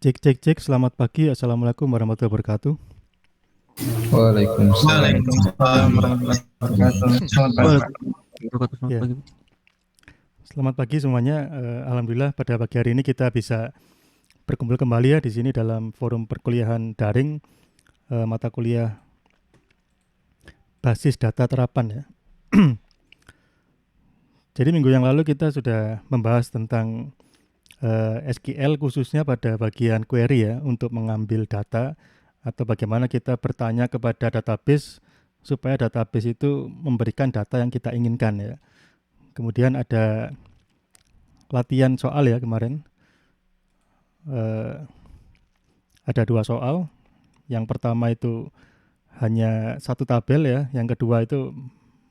Cek cek cek, selamat pagi. Assalamualaikum warahmatullahi wabarakatuh. Waalaikumsalam Waalaikumsalam warahmatullahi wabarakatuh. Selamat pagi, Pak. warahmatullahi selamat Ya, pagi. selamat pagi semuanya. Alhamdulillah pada pagi hari ini kita bisa berkumpul kembali ya di sini dalam forum perkuliahan daring mata kuliah basis data terapan ya. Jadi minggu yang lalu kita sudah membahas tentang SQL khususnya pada bagian query ya untuk mengambil data atau bagaimana kita bertanya kepada database supaya database itu memberikan data yang kita inginkan ya. Kemudian ada latihan soal ya kemarin. Ada dua soal. Yang pertama itu hanya satu tabel ya. Yang kedua itu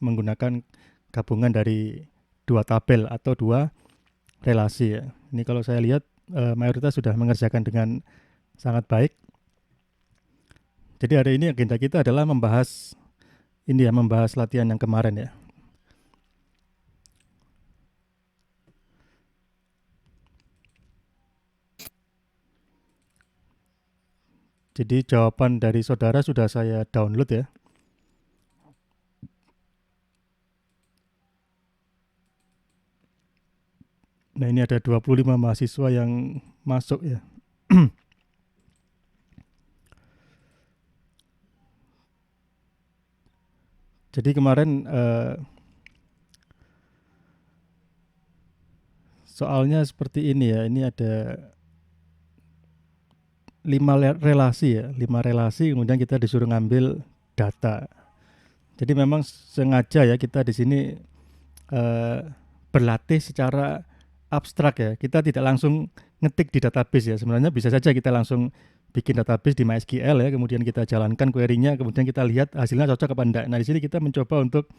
menggunakan gabungan dari dua tabel atau dua relasi ya. Ini kalau saya lihat mayoritas sudah mengerjakan dengan sangat baik. Jadi hari ini agenda kita adalah membahas ini ya, membahas latihan yang kemarin ya. Jadi jawaban dari saudara sudah saya download ya. Nah ini ada 25 mahasiswa yang masuk ya. Jadi kemarin soalnya seperti ini ya. Ini ada 5 relasi ya. 5 relasi kemudian kita disuruh ngambil data. Jadi memang sengaja ya kita di sini eh, berlatih secara abstrak ya. Kita tidak langsung ngetik di database ya. Sebenarnya bisa saja kita langsung bikin database di MySQL ya, kemudian kita jalankan query-nya, kemudian kita lihat hasilnya cocok apa enggak. Nah, di sini kita mencoba untuk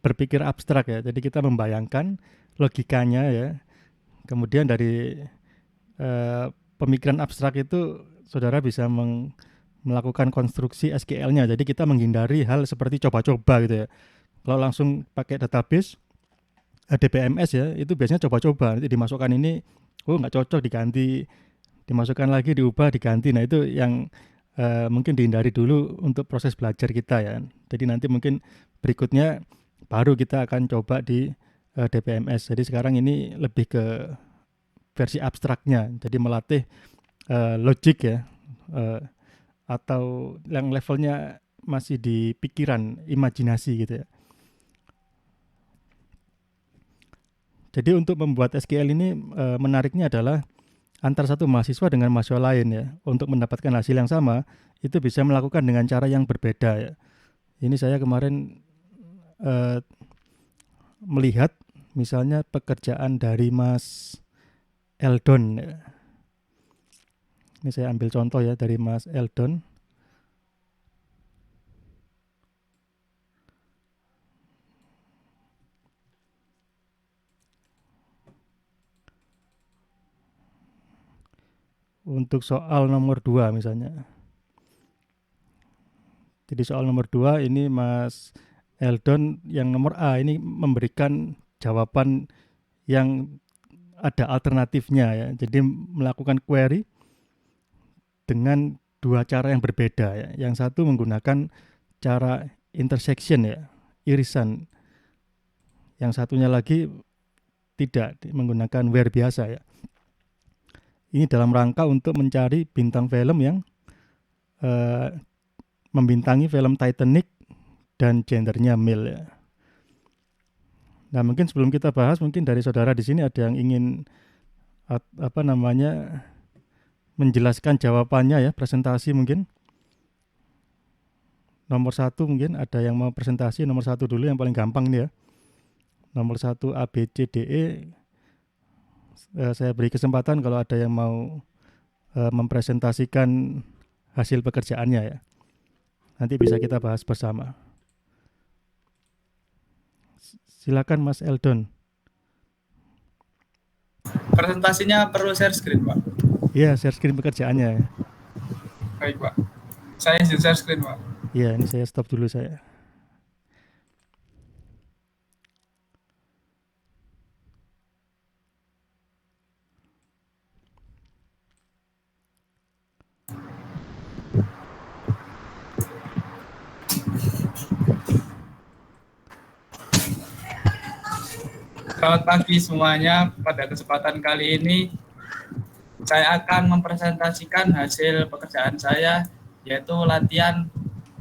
berpikir abstrak ya. Jadi kita membayangkan logikanya ya. Kemudian dari eh, pemikiran abstrak itu saudara bisa melakukan konstruksi SQL-nya. Jadi kita menghindari hal seperti coba-coba gitu ya. Kalau langsung pakai database DBMS ya, itu biasanya coba-coba. Nanti dimasukkan ini, oh nggak cocok diganti, dimasukkan lagi diubah diganti. Nah itu yang mungkin dihindari dulu untuk proses belajar kita ya. Jadi nanti mungkin berikutnya baru kita akan coba di DBMS. Jadi sekarang ini lebih ke versi abstraknya. Jadi melatih logik ya, eh, atau yang levelnya masih di pikiran, imajinasi gitu ya. Jadi untuk membuat SQL ini menariknya adalah antar satu mahasiswa dengan mahasiswa lain ya. Untuk mendapatkan hasil yang sama itu bisa melakukan dengan cara yang berbeda ya. Ini saya kemarin eh, melihat misalnya pekerjaan dari Mas Eldon ya. Ini saya ambil contoh ya dari Mas Eldon. Untuk soal nomor 2 misalnya. Jadi soal nomor 2 ini Mas Eldon yang nomor A ini memberikan jawaban yang ada alternatifnya ya. Jadi melakukan query dengan dua cara yang berbeda ya. Yang satu menggunakan cara intersection ya, irisan. Yang satunya lagi tidak menggunakan where biasa ya. Ini dalam rangka untuk mencari bintang film yang eh, membintangi film Titanic dan gendernya male ya. Nah, mungkin sebelum kita bahas, mungkin dari saudara di sini ada yang ingin apa namanya menjelaskan jawabannya ya, presentasi mungkin. Nomor satu mungkin ada yang mau presentasi nomor satu dulu yang paling gampang nih ya. Nomor satu A B C D E. Saya beri kesempatan kalau ada yang mau mempresentasikan hasil pekerjaannya ya. Nanti bisa kita bahas bersama. Silakan Mas Eldon. Presentasinya perlu share screen, Pak. Iya, share screen pekerjaannya ya. Baik, Pak. Saya izin share screen, Pak. Iya, ini saya stop dulu saya. Selamat pagi semuanya. Pada kesempatan kali ini saya akan mempresentasikan hasil pekerjaan saya, yaitu latihan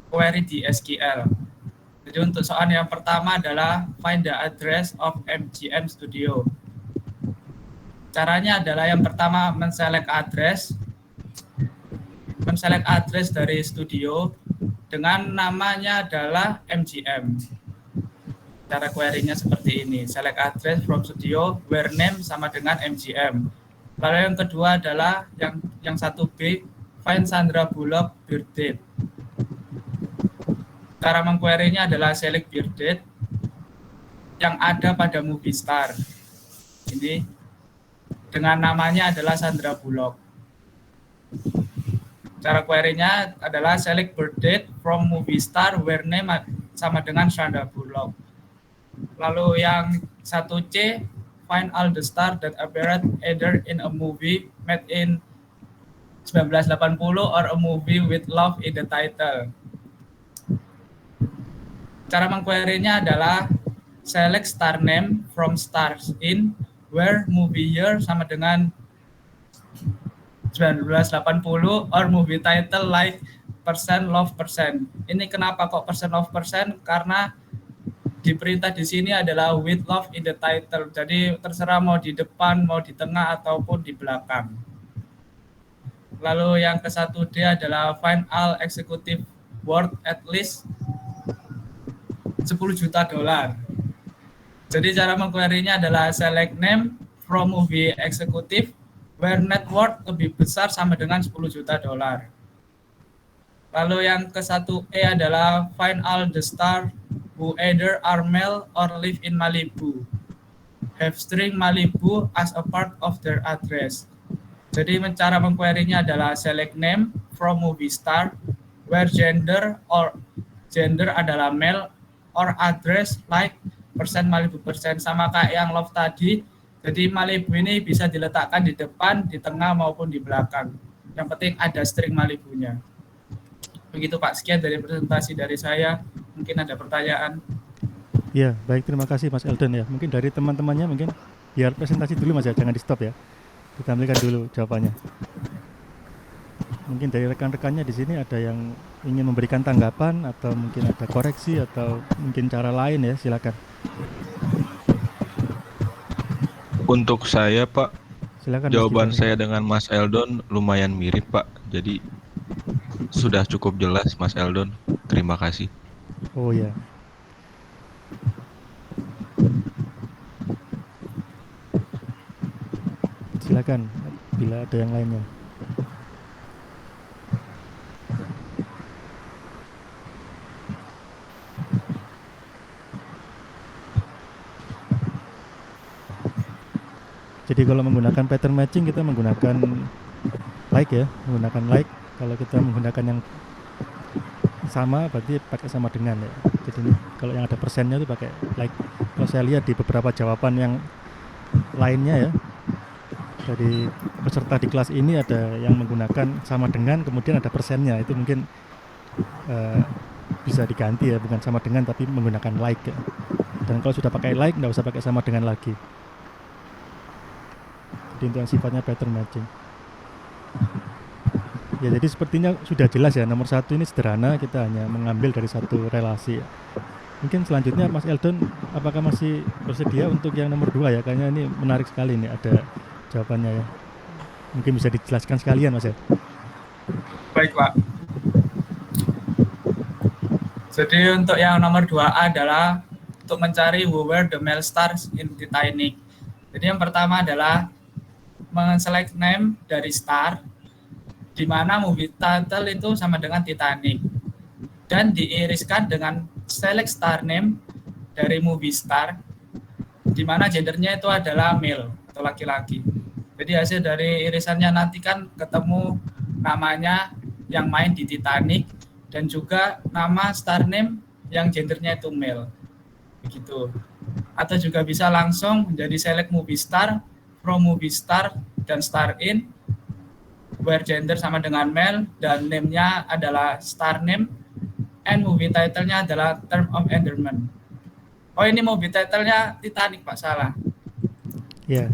query di SQL. Jadi untuk soal yang pertama adalah find the address of MGM Studio. Caranya adalah yang pertama men-select address dari studio dengan namanya adalah MGM. Cara query-nya seperti ini, select address from studio where name sama dengan MGM. Lalu yang kedua adalah yang 1B, find Sandra Bullock birth date. Cara mengquery-nya adalah select birth date yang ada pada movie star. Ini dengan namanya adalah Sandra Bullock. Cara query-nya adalah select birth date from movie star where name sama dengan Sandra Bullock. Lalu yang 1C, find all the stars that appeared either in a movie made in 1980 or a movie with love in the title. Cara mengquery-nya adalah select star name from stars in where movie year sama dengan 1980 or movie title like percent love percent. Ini kenapa kok percent love percent? Karena di perintah di sini adalah with love in the title. Jadi terserah mau di depan, mau di tengah ataupun di belakang. Lalu yang ke-1D adalah find all executive worth at least 10 juta dolar. Jadi cara mengquery-nya adalah select name from movie executive where net worth lebih besar sama dengan 10 juta dolar. Lalu yang ke-1E adalah find all the star who either are male or live in Malibu, have string Malibu as a part of their address. Jadi cara mengquery-nya adalah select name from movie star where gender adalah male or address like persen Malibu persen, sama kayak yang love tadi. Jadi Malibu ini bisa diletakkan di depan, di tengah maupun di belakang. Yang penting ada string Malibunya. Begitu Pak, sekian dari presentasi dari saya. Mungkin ada pertanyaan. Ya, baik, terima kasih Mas Eldon ya. Mungkin dari teman-temannya mungkin biar presentasi dulu Mas ya, jangan di stop ya. Kita ambilkan dulu jawabannya. Mungkin dari rekan-rekannya di sini ada yang ingin memberikan tanggapan atau mungkin ada koreksi atau mungkin cara lain ya, silakan. Untuk saya Pak, Silakan. jawaban saya dengan Mas Eldon lumayan mirip Pak. Jadi sudah cukup jelas Mas Eldon. Terima kasih. Oh ya. Silakan bila ada yang lainnya. Jadi kalau menggunakan pattern matching kita menggunakan like ya, menggunakan like. Kalau kita menggunakan yang sama berarti pakai sama dengan ya. Jadi ini kalau yang ada persennya itu pakai like. Kalau saya lihat di beberapa jawaban yang lainnya ya, dari peserta di kelas ini ada yang menggunakan sama dengan kemudian ada persennya, itu mungkin bisa diganti ya, bukan sama dengan tapi menggunakan like ya. Dan kalau sudah pakai like nggak usah pakai sama dengan lagi. Jadi itu yang sifatnya pattern matching. Ya, jadi sepertinya sudah jelas ya, nomor 1 ini sederhana, kita hanya mengambil dari satu relasi ya. Mungkin selanjutnya Mas Eldon apakah masih bersedia untuk yang nomor 2 ya, kayaknya ini menarik sekali nih ada jawabannya ya. Mungkin bisa dijelaskan sekalian Mas ya. Baik Pak. Jadi untuk yang nomor 2A adalah untuk mencari who were the male stars in Titanic. Jadi yang pertama adalah men-select name dari star, di mana movie title itu sama dengan Titanic, dan diiriskan dengan select star name dari movie star, di mana gendernya itu adalah male atau laki-laki. Jadi hasil dari irisannya nanti kan ketemu namanya yang main di Titanic dan juga nama star name yang gendernya itu male, begitu. Atau juga bisa langsung menjadi select movie star from movie star dan star in where gender sama dengan male dan name-nya adalah star name and movie title-nya adalah term of endearment. Oh, ini movie title-nya Titanic Pak, salah. Ya,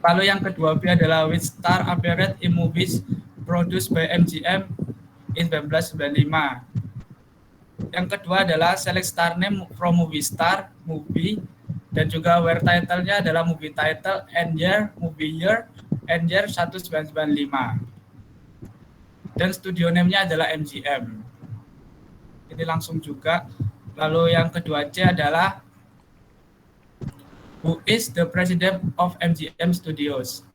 Lalu yang kedua B adalah which star appeared in movies produced by MGM in 1995. Yang kedua adalah select star name from movie star, movie, dan juga where title-nya adalah movie title, and year, movie year, and year 1995. Dan studio name-nya adalah MGM. Ini langsung juga. Lalu yang kedua C adalah who is the president of MGM Studios.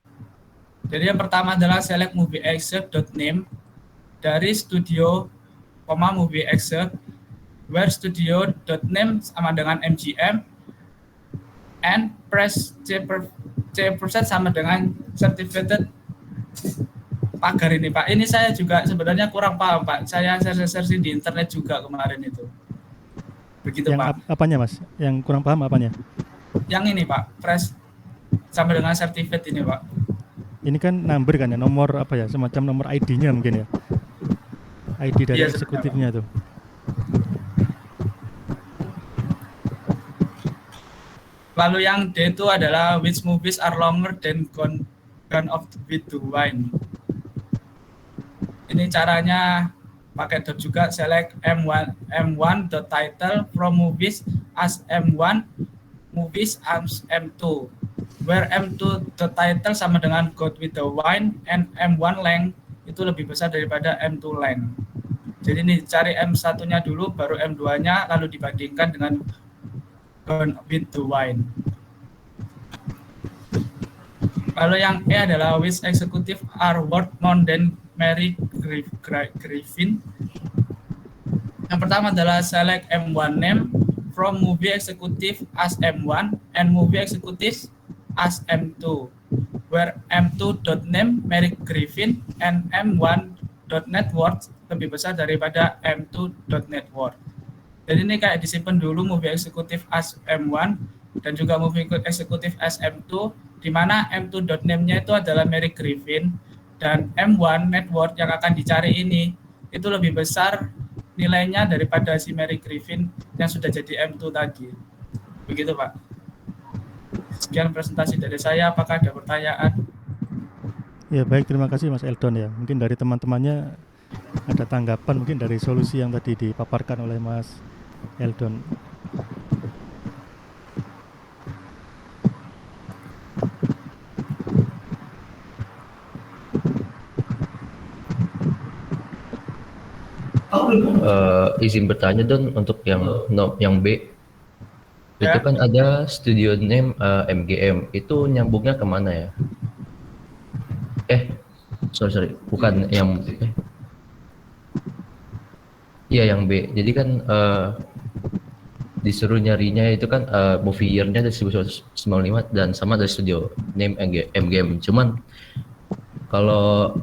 Jadi yang pertama adalah select movie excerpt.name dari studio, movie excerpt, where studio.name sama dengan MGM, and press C percent sama dengan certificated pagar ini Pak. Ini saya juga sebenarnya kurang paham Pak. Saya search di internet juga kemarin itu. Begitu yang Pak. apanya Mas? Yang kurang paham apanya? Yang ini Pak, press sama dengan certificate ini Pak. Ini kan number kan ya, nomor apa ya, semacam nomor ID-nya mungkin ya. ID dari Iya, eksekutifnya tuh. Lalu yang D itu adalah which movies are longer than Gone of with the Wind. Ini caranya pakai dot juga, select M1 the title from movies as M1, movies as M2, where M2 the title sama dengan Gone with the Wind, and M1 length itu lebih besar daripada M2 length. Jadi ini cari M1-nya dulu, baru M2-nya, lalu dibandingkan dengan Gone with the Wind. Lalu yang E adalah which executive are worth more than Mary Griffin. Yang pertama adalah select M1 name from movie executive as M1 and movie executive as M2, where M2.name Mary Griffin and M1.net worth lebih besar daripada M2.net worth. Jadi ini kayak disimpan dulu movie executive as M1 dan juga movie executive as M2, di mana M2.name-nya itu adalah Mary Griffin, dan M1 net worth yang akan dicari ini itu lebih besar nilainya daripada si Mary Griffin yang sudah jadi M2 tadi. Begitu Pak. Sekian presentasi dari saya, apakah ada pertanyaan? Ya baik, terima kasih Mas Eldon ya. Mungkin dari teman-temannya ada tanggapan mungkin dari solusi yang tadi dipaparkan oleh Mas Eldon. Izin bertanya Don, untuk yang B Ya. itu kan ada studio name MGM, itu nyambungnya kemana ya? Sorry, bukan yang iya yang B. Jadi kan disuruh nyarinya itu kan movie year-nya dari 1995 dan sama dari studio name MGM. Cuman kalau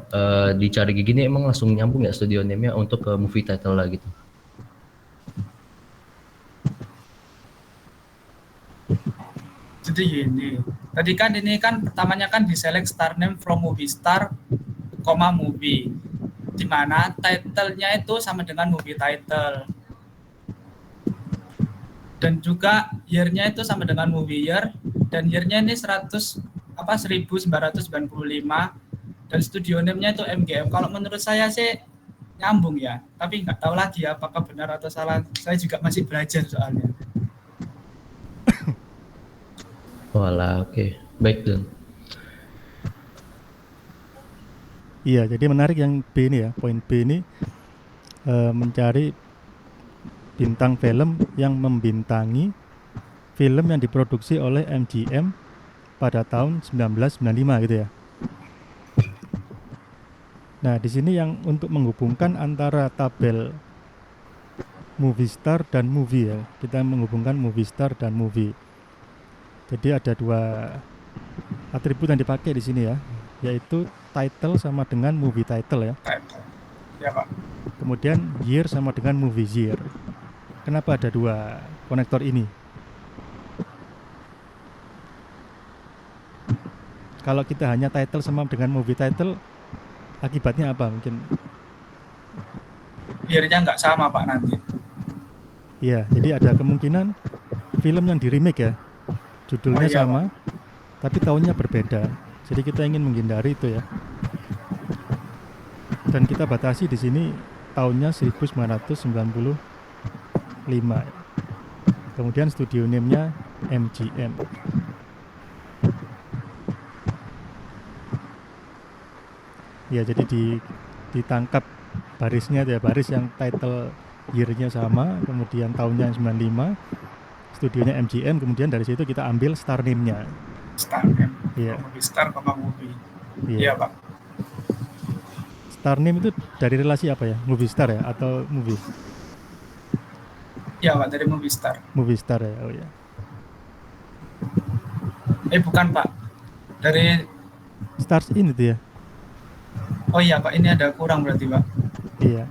dicari gini emang langsung nyambung ya studio name-nya untuk ke movie title lah gitu. Jadi gini, tadi kan ini kan pertamanya kan di select star name from movie star, movie, di mana title-nya itu sama dengan movie title. Dan juga year-nya itu sama dengan movie year, dan year-nya ini 1995, dan studio name-nya itu MGM. Kalau menurut saya sih nyambung ya, tapi nggak tahu lagi apakah benar atau salah. Saya juga masih belajar soalnya. Walah, oke. Baik Don. Iya, jadi menarik yang B ini ya. Poin B ini mencari bintang film yang membintangi film yang diproduksi oleh MGM pada tahun 1995 gitu ya. Nah, di sini yang untuk menghubungkan antara tabel movie star dan movie ya. Kita menghubungkan movie star dan movie. Jadi ada dua atribut yang dipakai di sini ya, yaitu title sama dengan movie title ya. Ya Pak. Kemudian year sama dengan movie year. Kenapa ada dua konektor ini? Kalau kita hanya title sama dengan movie title, akibatnya apa mungkin? year-nya nggak sama Pak nanti. Iya, jadi ada kemungkinan film yang di remake ya, judulnya Oh iya, sama, tapi tahunnya berbeda. Jadi kita ingin menghindari itu ya. Dan kita batasi di sini tahunnya 1995. Kemudian studio name-nya MGM. Ya, jadi ditangkap barisnya ya, baris yang title year-nya sama, kemudian tahunnya 95, studionya MGM, kemudian dari situ kita ambil star name-nya. Star M. Iya. Movie Star, movie. Iya. Iya Pak. Star name itu dari relasi apa ya? Movie star ya atau movie? Iya Pak, dari Movie Star. Movie star ya. Oh ya. Bukan Pak. Dari Stars in itu ya. Oh iya Pak, ini ada kurang berarti Pak. Iya.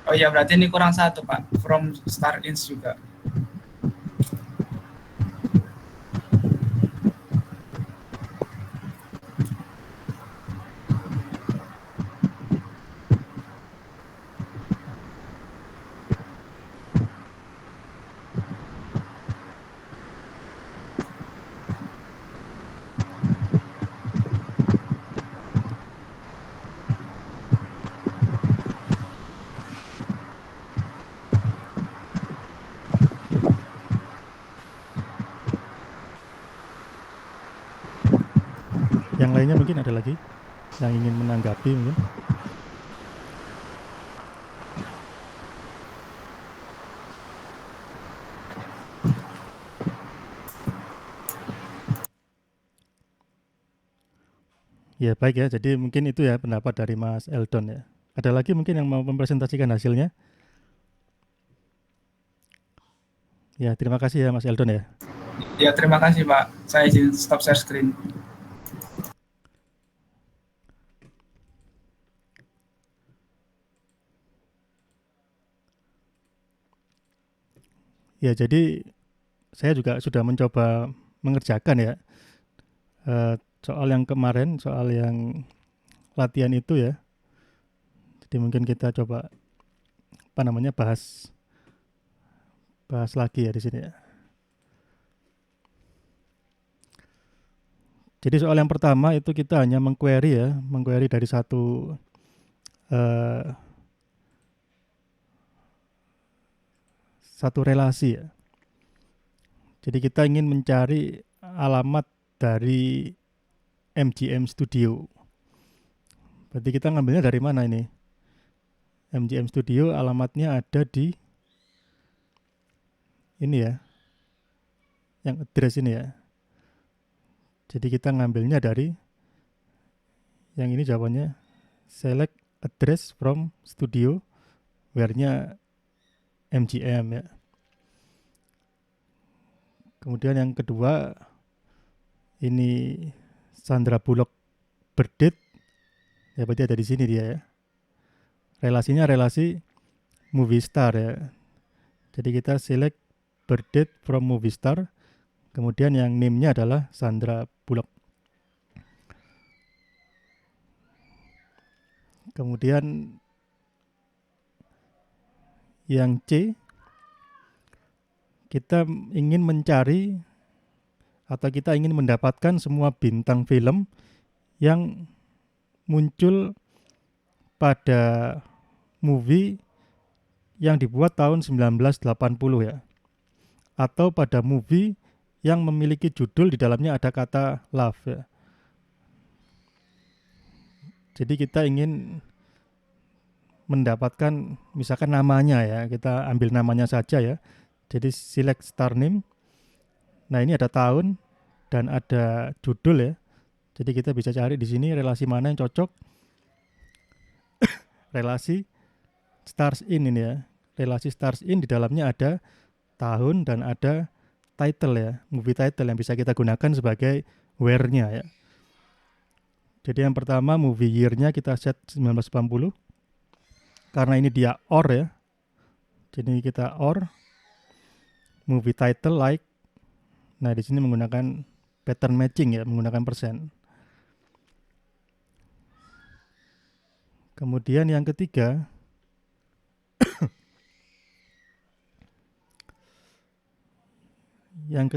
Oh iya, berarti ini kurang satu Pak. From Star Ins juga. Yang lainnya mungkin ada lagi yang ingin menanggapi mungkin. Ya baik ya, jadi mungkin itu ya pendapat dari Mas Eldon ya. Ada lagi mungkin yang mau mempresentasikan hasilnya? Ya terima kasih ya Mas Eldon ya. Ya terima kasih Pak. Saya izin stop share screen. Ya jadi saya juga sudah mencoba mengerjakan ya soal yang kemarin, soal yang latihan itu ya. Jadi mungkin kita coba bahas lagi ya di sini ya. Jadi soal yang pertama itu kita hanya mengquery dari satu relasi ya. Jadi kita ingin mencari alamat dari MGM Studio. Berarti kita ngambilnya dari mana ini? MGM Studio alamatnya ada di ini ya, yang address ini ya. Jadi kita ngambilnya dari yang ini, jawabannya select address from studio where-nya MGM ya. Kemudian yang kedua ini Sandra Bullock birthdate ya, berarti ada di sini dia ya. Relasinya relasi movie star ya. Jadi kita select birthdate from movie star. Kemudian yang name-nya adalah Sandra Bullock. Kemudian yang C, kita ingin mencari atau kita ingin mendapatkan semua bintang film yang muncul pada movie yang dibuat tahun 1980 ya. Atau pada movie yang memiliki judul di dalamnya ada kata love ya. Jadi kita ingin mendapatkan misalkan namanya ya, kita ambil namanya saja ya. Jadi select star name. Nah, ini ada tahun dan ada judul ya. Jadi kita bisa cari di sini relasi mana yang cocok. Relasi stars in ini ya. Relasi stars in di dalamnya ada tahun dan ada title ya, movie title yang bisa kita gunakan sebagai where-nya ya. Jadi yang pertama movie year-nya kita set 1980. Karena ini dia or ya. Jadi kita or movie title like Nah, di sini menggunakan pattern matching ya, menggunakan persen. Kemudian yang ketiga, yang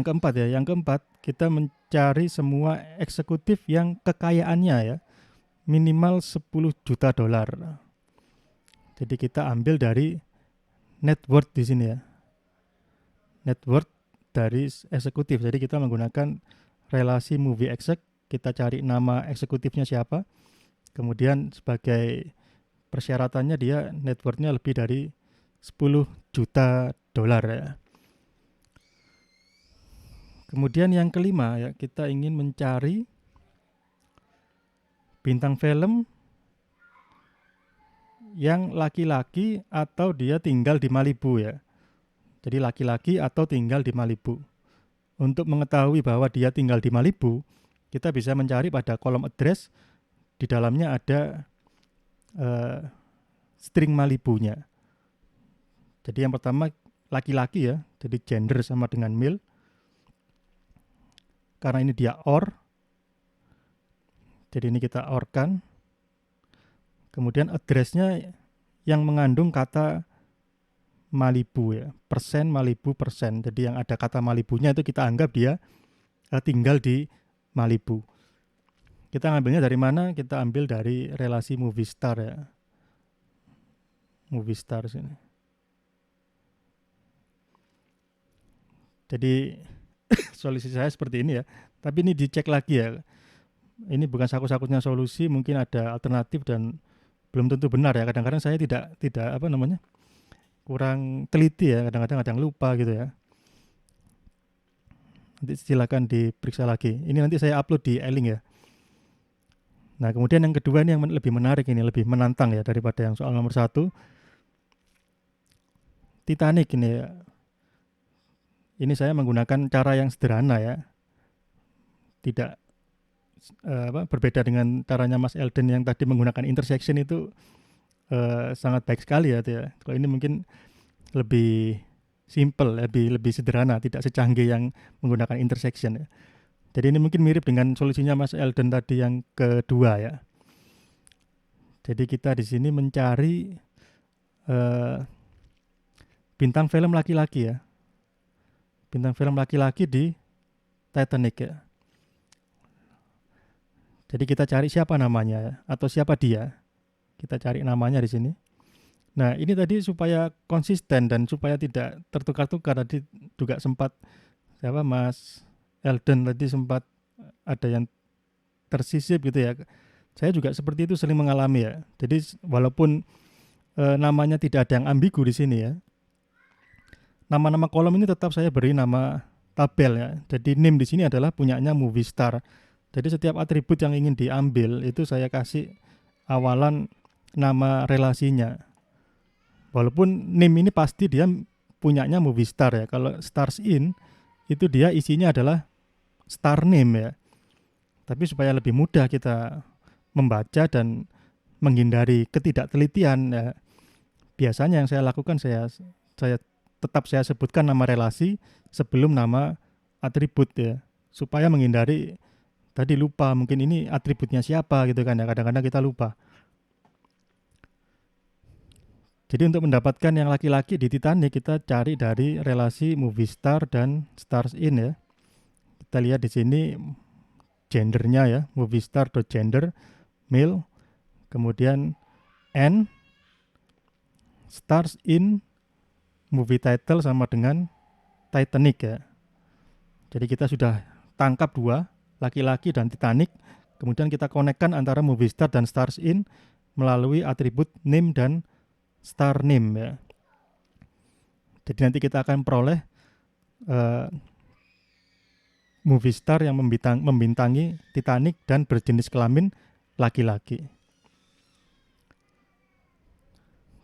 keempat ya, yang keempat kita mencari semua eksekutif yang kekayaannya ya minimal 10 juta dolar. Jadi kita ambil dari net worth di sini ya. Net worth dari eksekutif. Jadi kita menggunakan relasi movie exec, kita cari nama eksekutifnya siapa. Kemudian sebagai persyaratannya dia net worth-nya lebih dari 10 juta dolar ya. Kemudian yang kelima ya, kita ingin mencari bintang film yang laki-laki atau dia tinggal di Malibu ya. Jadi laki-laki atau tinggal di Malibu. Untuk mengetahui bahwa dia tinggal di Malibu, kita bisa mencari pada kolom address, di dalamnya ada string Malibunya. Jadi yang pertama laki-laki ya, jadi gender sama dengan male. Karena ini dia OR, jadi ini kita OR-kan. Kemudian address-nya yang mengandung kata Malibu ya, persen Malibu persen. Jadi yang ada kata Malibunya itu kita anggap dia tinggal di Malibu. Kita ngambilnya dari mana? Kita ambil dari relasi movie star ya. Movie star sini. Jadi solusi saya seperti ini ya. Tapi ini dicek lagi ya. Ini bukan sakut-sakutnya solusi, mungkin ada alternatif dan belum tentu benar ya. Kadang-kadang saya tidak kurang teliti ya, kadang-kadang lupa gitu ya. Nanti silakan diperiksa lagi. Ini nanti saya upload di e-link ya. Nah, kemudian yang kedua ini yang lebih menarik, ini lebih menantang ya daripada yang soal nomor 1. Titanic ini ya. Ini saya menggunakan cara yang sederhana ya. Tidak berbeda dengan caranya Mas Eldon yang tadi menggunakan intersection itu sangat baik sekali ya. Kalau ini mungkin lebih simple, lebih sederhana, tidak secanggih yang menggunakan intersection ya. Jadi ini mungkin mirip dengan solusinya Mas Eldon tadi yang kedua ya. Jadi kita di sini mencari bintang film laki-laki ya. Bintang film laki-laki di Titanic ya. Jadi kita cari siapa namanya atau siapa dia. Kita cari namanya di sini. Nah, ini tadi supaya konsisten dan supaya tidak tertukar-tukar, tadi juga sempat Mas Eldon tadi sempat ada yang tersisip gitu ya. Saya juga seperti itu sering mengalami ya. Jadi walaupun namanya tidak ada yang ambigu di sini ya. Nama-nama kolom ini tetap saya beri nama tabel ya. Jadi name di sini adalah punyanya movie star. Jadi setiap atribut yang ingin diambil itu saya kasih awalan nama relasinya. Walaupun name ini pasti dia punyanya movie star ya. Kalau stars in itu dia isinya adalah star name ya. Tapi supaya lebih mudah kita membaca dan menghindari ketidaktelitian ya, biasanya yang saya lakukan saya tetap saya sebutkan nama relasi sebelum nama atribut ya, supaya menghindari tadi lupa mungkin ini atributnya siapa gitu kan ya, kadang-kadang kita lupa. Jadi untuk mendapatkan yang laki-laki di Titanic kita cari dari relasi movie star dan stars in ya. Kita lihat di sini gendernya ya, movie star gender male, kemudian N stars in movie title sama dengan Titanic ya. Jadi kita sudah tangkap dua, laki-laki dan Titanic. Kemudian kita konekkan antara movie star dan stars in melalui atribut name dan star name ya. Jadi nanti kita akan peroleh movie star yang membintangi Titanic dan berjenis kelamin laki-laki.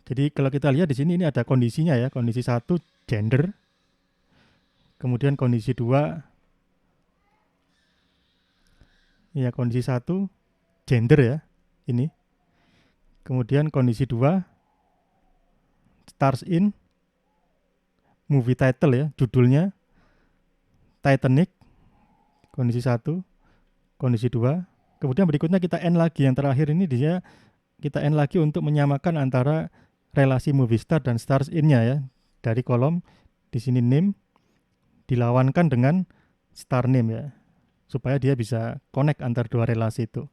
Jadi kalau kita lihat di sini ini ada kondisinya ya. Kondisi 1 gender. Kemudian kondisi 2 ya, kondisi 1 gender ya. Ini. Kemudian kondisi 2 stars in movie title ya, judulnya. Titanic, kondisi 1, kondisi 2. Kemudian berikutnya kita N lagi, yang terakhir ini dia kita N lagi untuk menyamakan antara relasi movie star dan stars in-nya ya. Dari kolom di sini name dilawankan dengan star name ya, supaya dia bisa connect antar dua relasi itu.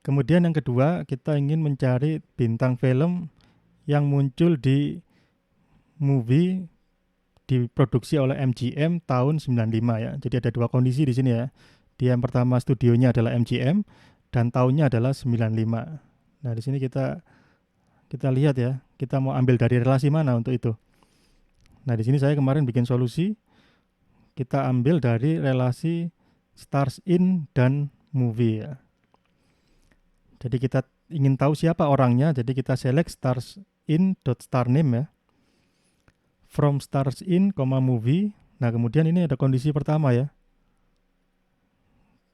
Kemudian yang kedua, kita ingin mencari bintang film yang muncul di movie diproduksi oleh MGM tahun 95 ya. Jadi ada dua kondisi di sini ya. Dia yang pertama studionya adalah MGM dan tahunnya adalah 95. Nah, di sini kita lihat ya, kita mau ambil dari relasi mana untuk itu. Nah, di sini saya kemarin bikin solusi. Kita ambil dari relasi stars in dan movie ya. Jadi kita ingin tahu siapa orangnya, jadi kita select stars in star name ya. From stars in, movie. Nah, kemudian ini ada kondisi pertama ya.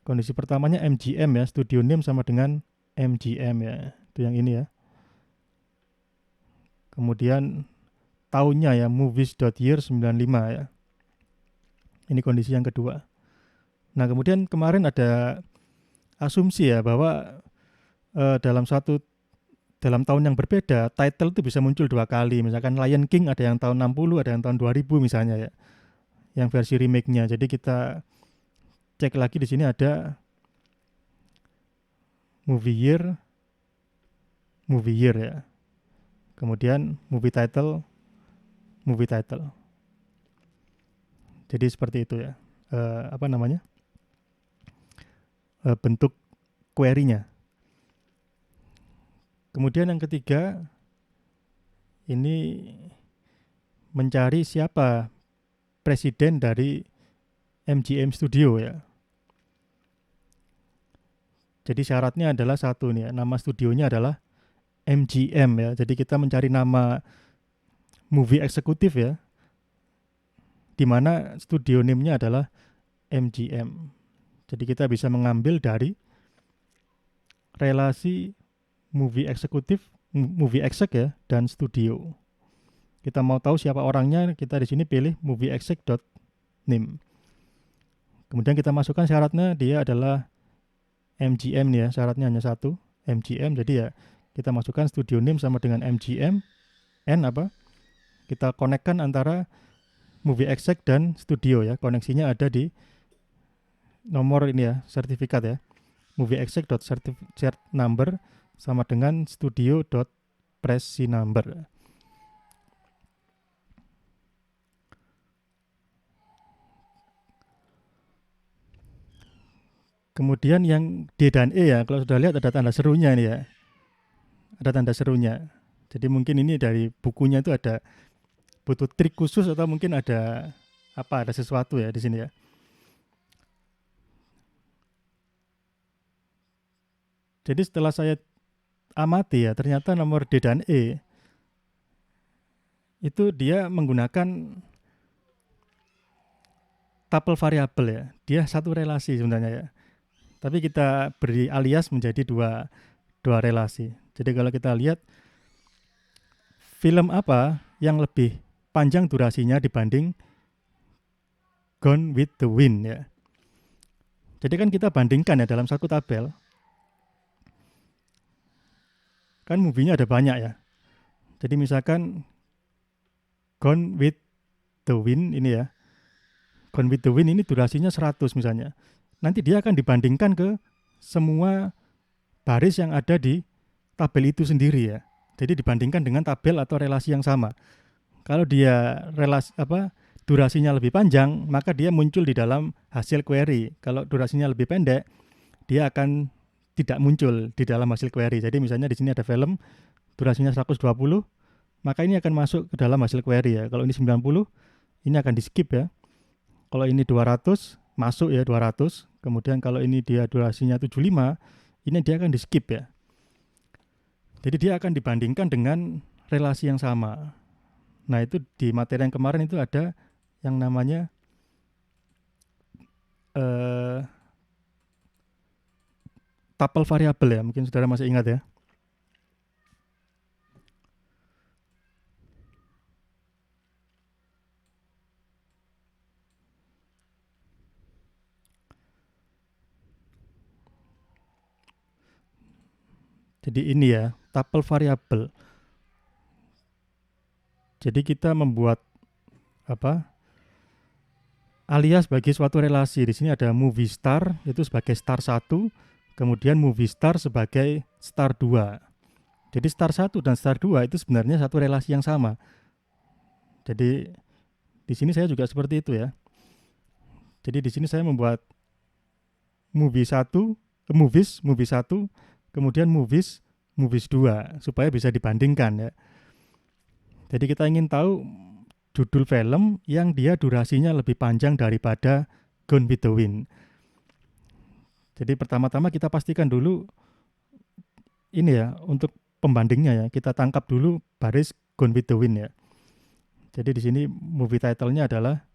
Kondisi pertamanya MGM ya, studio name sama dengan MGM ya. Itu yang ini ya. Kemudian tahunnya ya, movies.year 95 ya. Ini kondisi yang kedua. Nah, kemudian kemarin ada asumsi ya bahwa dalam tahun yang berbeda, title itu bisa muncul dua kali. Misalkan Lion King ada yang tahun 60, ada yang tahun 2000 misalnya ya. Yang versi remake-nya. Jadi kita cek lagi di sini ada movie year ya. Kemudian movie title. Jadi seperti itu ya. Bentuk query-nya. Kemudian yang ketiga, ini mencari siapa presiden dari MGM Studio ya. Jadi syaratnya adalah satu nih ya, nama studionya adalah MGM ya. Jadi kita mencari nama movie eksekutif ya, di mana studio name-nya adalah MGM. Jadi kita bisa mengambil dari relasi movie eksekutif, movie exec ya, dan studio. Kita mau tahu siapa orangnya, kita di sini pilih movie exec.name. Kemudian kita masukkan syaratnya, dia adalah MGM nih ya, syaratnya hanya satu, MGM. Jadi ya kita masukkan studio name sama dengan MGM, N apa? Kita konekkan antara movie exec dan studio ya. Koneksinya ada di nomor ini ya, sertifikat ya. Movie exec.cert number sama dengan studio.presi number. Kemudian yang D dan E ya, kalau sudah lihat ada tanda serunya ini ya. Ada tanda serunya. Jadi mungkin ini dari bukunya itu ada butuh trik khusus atau mungkin ada ada sesuatu ya di sini ya. Jadi setelah saya amati ya, ternyata nomor D dan E itu dia menggunakan tuple variabel ya. Dia satu relasi sebenarnya ya. Tapi kita beri alias menjadi dua relasi. Jadi kalau kita lihat film apa yang lebih panjang durasinya dibanding Gone with the Wind ya. Jadi kan kita bandingkan ya dalam satu tabel. Kan movie-nya ada banyak ya. Jadi misalkan Gone with the Wind ini ya. Gone with the Wind ini durasinya 100 misalnya. Nanti dia akan dibandingkan ke semua baris yang ada di tabel itu sendiri ya. Jadi dibandingkan dengan tabel atau relasi yang sama. Kalau dia durasinya lebih panjang, maka dia muncul di dalam hasil query. Kalau durasinya lebih pendek, dia akan tidak muncul di dalam hasil query. Jadi misalnya di sini ada film durasinya 120, maka ini akan masuk ke dalam hasil query ya. Kalau ini 90, ini akan di skip ya. Kalau ini 200, masuk ya 200. Kemudian kalau ini dia durasinya 75, ini dia akan di skip ya. Jadi dia akan dibandingkan dengan relasi yang sama. Nah, itu di materi yang kemarin itu ada yang namanya tuple variabel ya. Mungkin saudara masih ingat ya. Jadi ini ya, tuple variabel. Jadi kita membuat apa? Alias bagi suatu relasi. Di sini ada movie star itu sebagai star 1, kemudian movie star sebagai star 2. Jadi star 1 dan star 2 itu sebenarnya satu relasi yang sama. Jadi di sini saya juga seperti itu ya. Jadi di sini saya membuat movie 1, movie 1, kemudian movies 2 supaya bisa dibandingkan ya. Jadi kita ingin tahu judul film yang dia durasinya lebih panjang daripada Gone with the Wind. Jadi pertama-tama kita pastikan dulu ini ya, untuk pembandingnya ya, kita tangkap dulu baris Gone with the Wind ya. Jadi di sini movie title-nya adalah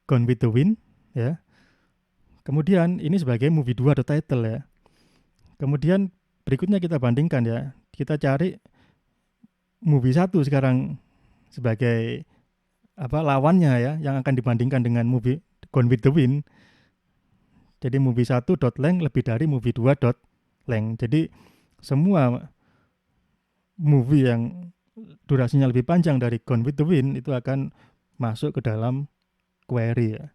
Gone with the Wind ya. Kemudian ini sebagai movie 2 the title ya. Kemudian berikutnya kita bandingkan ya. Kita cari movie 1 sekarang sebagai lawannya ya, yang akan dibandingkan dengan movie Gone with the Wind. Jadi movie 1 .length lebih dari movie 2 .length. Jadi semua movie yang durasinya lebih panjang dari Gone with the Wind itu akan masuk ke dalam query ya.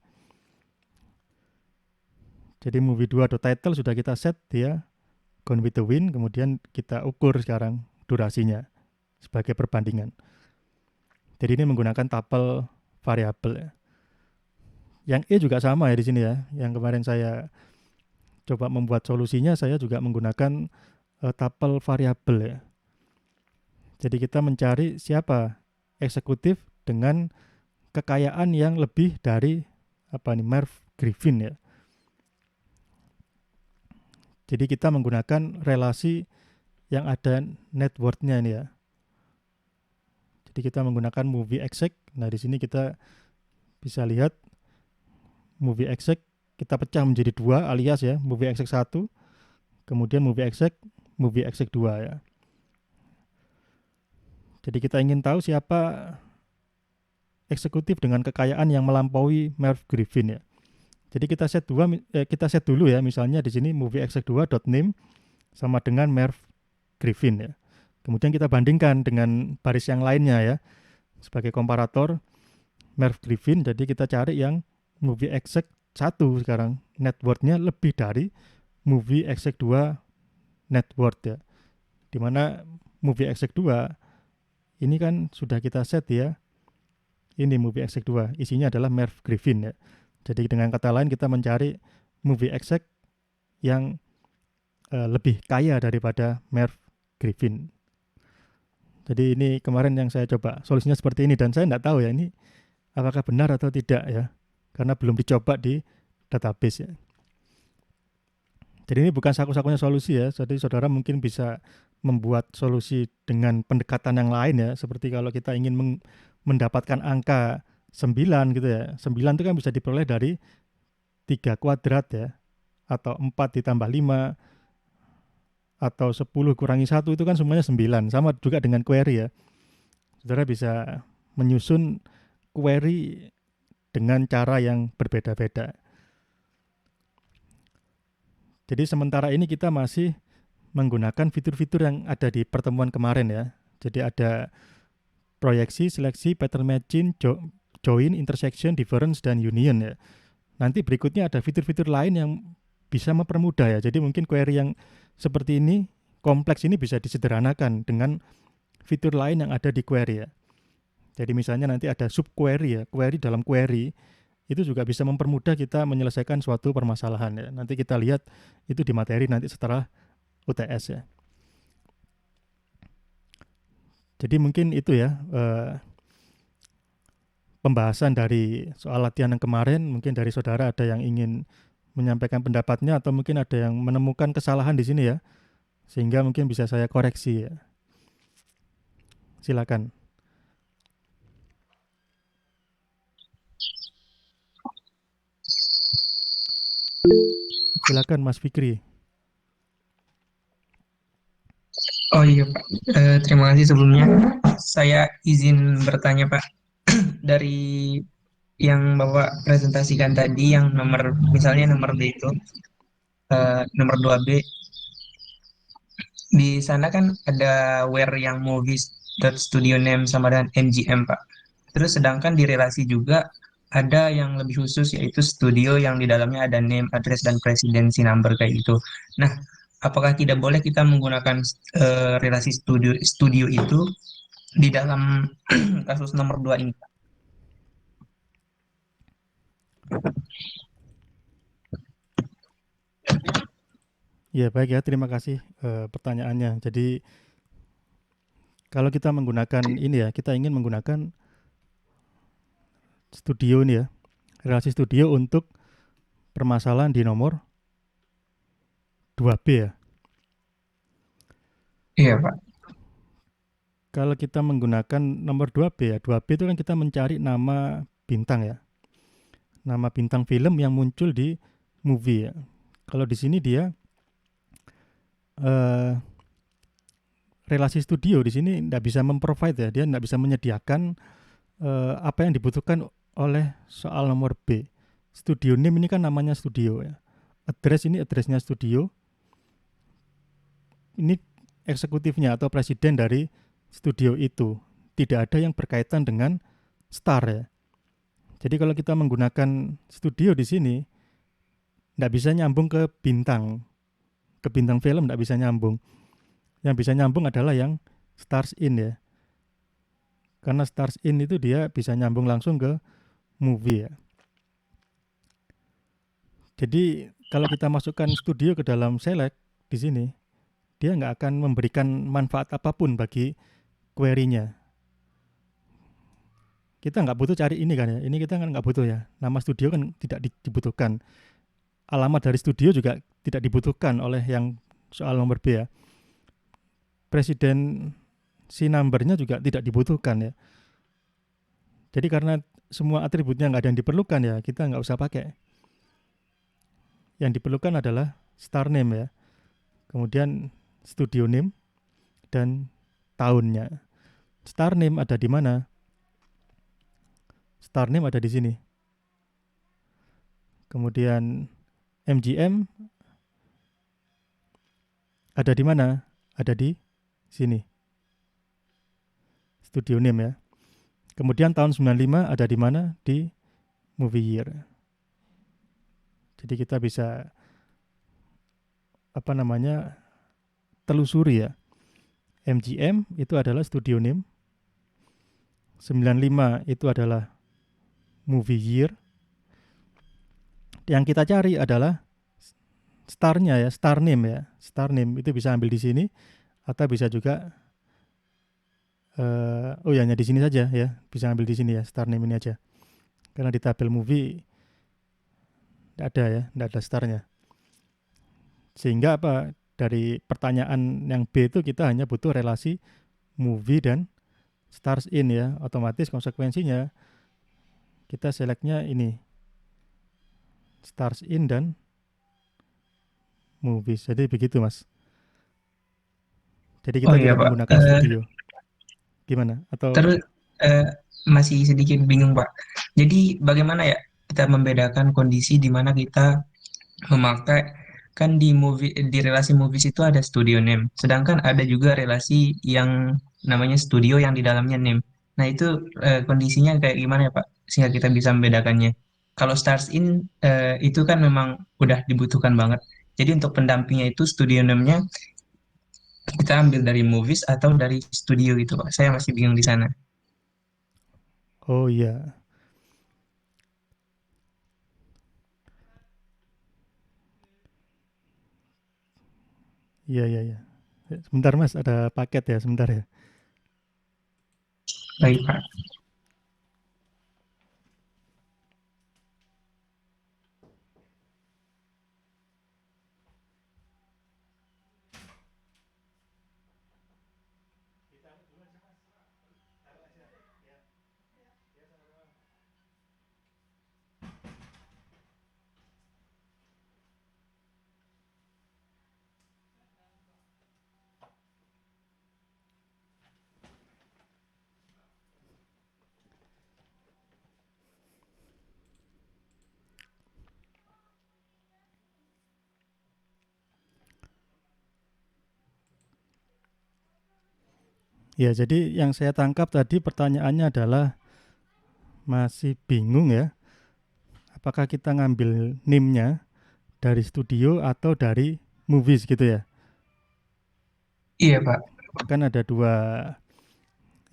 Jadi movie 2 title sudah kita set dia Gone with the Wind, kemudian kita ukur sekarang durasinya sebagai perbandingan. Jadi ini menggunakan tuple variabel ya. Yang E juga sama ya di sini ya. Yang kemarin saya coba membuat solusinya, saya juga menggunakan tuple variabel ya. Jadi kita mencari siapa eksekutif dengan kekayaan yang lebih dari Merv Griffin ya. Jadi kita menggunakan relasi yang ada net worth-nya ini ya. Jadi kita menggunakan movie exec. Nah, di sini kita bisa lihat movie exec kita pecah menjadi 2 alias ya, movie exec 1, kemudian movie exec 2 ya. Jadi kita ingin tahu siapa eksekutif dengan kekayaan yang melampaui Merv Griffin ya. Jadi kita set dulu ya, misalnya di sini movie exec 2.name sama dengan Merv Griffin ya. Kemudian kita bandingkan dengan baris yang lainnya ya. Sebagai komparator Merv Griffin, jadi kita cari yang movie exec 1 sekarang net worth-nya lebih dari movie exec 2 net worth ya. Dimana movie exec 2 ini kan sudah kita set ya. Ini movie exec 2, isinya adalah Merv Griffin ya. Jadi dengan kata lain kita mencari movie exec yang lebih kaya daripada Merv Griffin. Jadi ini kemarin yang saya coba solusinya seperti ini, dan saya tidak tahu ya ini apakah benar atau tidak ya, karena belum dicoba di database ya. Jadi ini bukan saku-sakunya solusi ya, jadi saudara mungkin bisa membuat solusi dengan pendekatan yang lain ya, seperti kalau kita ingin mendapatkan angka 9 gitu ya. 9 itu kan bisa diperoleh dari 3 kuadrat ya, atau 4 ditambah 5, atau 10 kurangi 1, itu kan semuanya 9. Sama juga dengan query ya. Saudara bisa menyusun query dengan cara yang berbeda-beda. Jadi sementara ini kita masih menggunakan fitur-fitur yang ada di pertemuan kemarin ya. Jadi ada proyeksi, seleksi, pattern matching, join, intersection, difference, dan union ya. Nanti berikutnya ada fitur-fitur lain yang bisa mempermudah ya. Jadi mungkin query yang seperti ini, kompleks ini bisa disederhanakan dengan fitur lain yang ada di query ya. Jadi misalnya nanti ada subquery ya, query dalam query, itu juga bisa mempermudah kita menyelesaikan suatu permasalahan ya. Nanti kita lihat itu di materi nanti setelah UTS ya. Jadi mungkin itu ya pembahasan dari soal latihan yang kemarin. Mungkin dari saudara ada yang ingin menyampaikan pendapatnya, atau mungkin ada yang menemukan kesalahan di sini ya, sehingga mungkin bisa saya koreksi ya. Silakan. Silakan Mas Fikri. Oh iya Pak, terima kasih sebelumnya. Saya izin bertanya Pak, dari yang Bapak presentasikan tadi yang misalnya nomor B itu, nomor 2B. Di sana kan ada where yang movies studio name sama dengan MGM, Pak. Terus sedangkan di relasi juga ada yang lebih khusus yaitu studio yang di dalamnya ada name, address, dan presidency number kayak gitu. Nah, apakah tidak boleh kita menggunakan relasi studio studio itu di dalam kasus nomor 2 ini? Ya baik ya, terima kasih pertanyaannya. Jadi kalau kita menggunakan ini ya, kita ingin menggunakan studio ini ya, relasi studio untuk permasalahan di nomor 2B ya. Iya, Pak. Kalau kita menggunakan nomor 2B ya, 2B itu kan kita mencari nama bintang ya. Nama bintang film yang muncul di movie ya. Kalau di sini dia eh, relasi studio di sini tidak bisa memprovide ya, dia tidak bisa menyediakan apa yang dibutuhkan oleh soal nomor B. Studio name ini kan namanya studio ya. Address ini addressnya studio. Ini eksekutifnya atau presiden dari studio itu. Tidak ada yang berkaitan dengan star ya. Jadi kalau kita menggunakan studio di sini, tidak bisa nyambung ke bintang film tidak bisa nyambung. Yang bisa nyambung adalah yang stars in ya. Karena stars in itu dia bisa nyambung langsung ke movie ya. Jadi kalau kita masukkan studio ke dalam select di sini, dia nggak akan memberikan manfaat apapun bagi query-nya. Kita nggak butuh cari ini kan ya. Ini kita kan nggak butuh ya. Nama studio kan tidak dibutuhkan. Alamat dari studio juga tidak dibutuhkan oleh yang soal nomor B ya. Presiden si number-nya juga tidak dibutuhkan ya. Jadi karena semua atributnya nggak ada yang diperlukan ya, kita nggak usah pakai. Yang diperlukan adalah star name ya, kemudian studio name dan tahunnya. Star name ada di mana? Star name ada di sini. Kemudian MGM ada di mana? Ada di sini. Studio name ya. Kemudian tahun 95 ada di mana? Di movie year. Jadi kita bisa telusuri ya. MGM itu adalah studio name. 95 itu adalah movie year. Yang kita cari adalah starnya ya, star name ya. Star name itu bisa ambil di sini atau bisa juga hanya di sini saja ya, bisa ambil di sini ya, star name ini aja. Karena di tabel movie tidak ada ya, tidak ada starnya. Sehingga dari pertanyaan yang B itu kita hanya butuh relasi movie dan stars in ya. Otomatis konsekuensinya kita selectnya ini stars in dan movies. Jadi begitu Mas. Jadi kita iya, tidak Pak. menggunakan studio. Gimana? Atau Terus masih sedikit bingung, Pak. Jadi bagaimana ya kita membedakan kondisi di mana kita memakai, kan di relasi movies itu ada studio name, sedangkan ada juga relasi yang namanya studio yang di dalamnya name. Nah, itu kondisinya kayak gimana ya, Pak? Sehingga kita bisa membedakannya. Kalau Stars In itu kan memang udah dibutuhkan banget. Jadi untuk pendampingnya itu studio name-nya kita ambil dari movies atau dari studio gitu, Pak. Saya masih bingung di sana. oh iya. Iya iya iya. Sebentar Mas, ada paket ya, sebentar ya. Baik, Pak. Ya, jadi yang saya tangkap tadi pertanyaannya adalah masih bingung ya, apakah kita ngambil NIM-nya dari studio atau dari movies gitu ya. Iya, Pak. Kan ada dua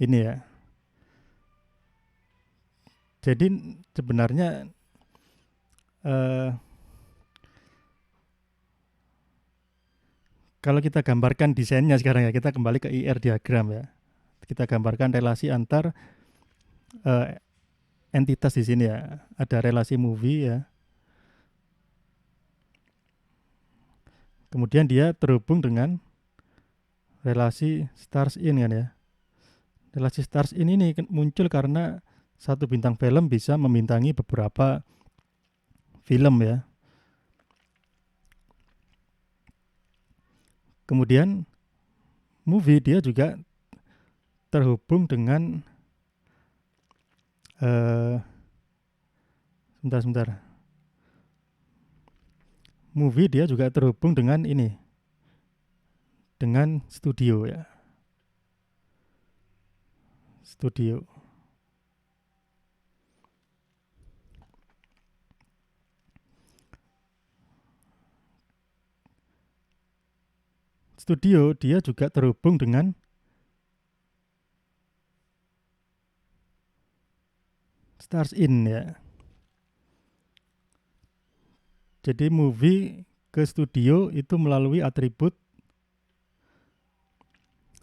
ini ya. Jadi sebenarnya eh, kalau kita gambarkan desainnya sekarang ya, kita kembali ke IR diagram ya. Kita gambarkan relasi antar eh, entitas di sini ya. Ada relasi movie ya. Kemudian dia terhubung dengan relasi stars in kan ya. Relasi stars in ini muncul karena satu bintang film bisa membintangi beberapa film ya. Kemudian movie dia juga terhubung dengan sebentar. Movie dia juga terhubung dengan ini, dengan studio ya. Studio. Studio dia juga terhubung dengan stars in ya. Jadi movie ke studio itu melalui atribut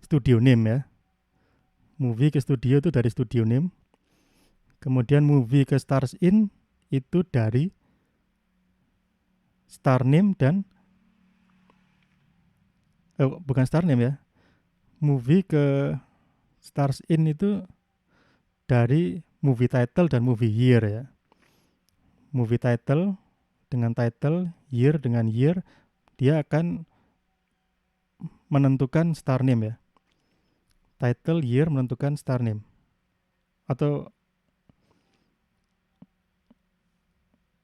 studio name ya. Movie ke studio itu dari studio name. Kemudian movie ke stars in itu dari star name dan bukan star name ya. Movie ke stars in itu dari movie title dan movie year ya. Movie title dengan title, year dengan year, dia akan menentukan star name ya. Title, year menentukan star name. Atau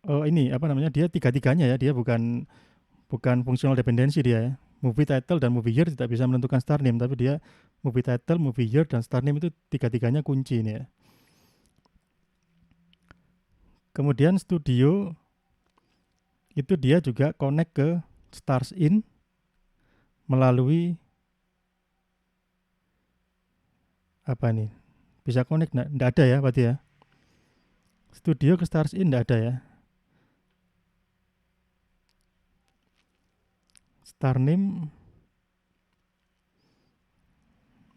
ini apa namanya? Dia tiga-tiganya ya, dia bukan fungsional dependensi dia ya. Movie title dan movie year tidak bisa menentukan star name, tapi dia movie title, movie year dan star name itu tiga-tiganya kunci ini ya. Kemudian studio itu dia juga connect ke stars in melalui apa nih? Bisa connect enggak ada ya berarti ya. Studio ke stars in enggak ada ya. Star name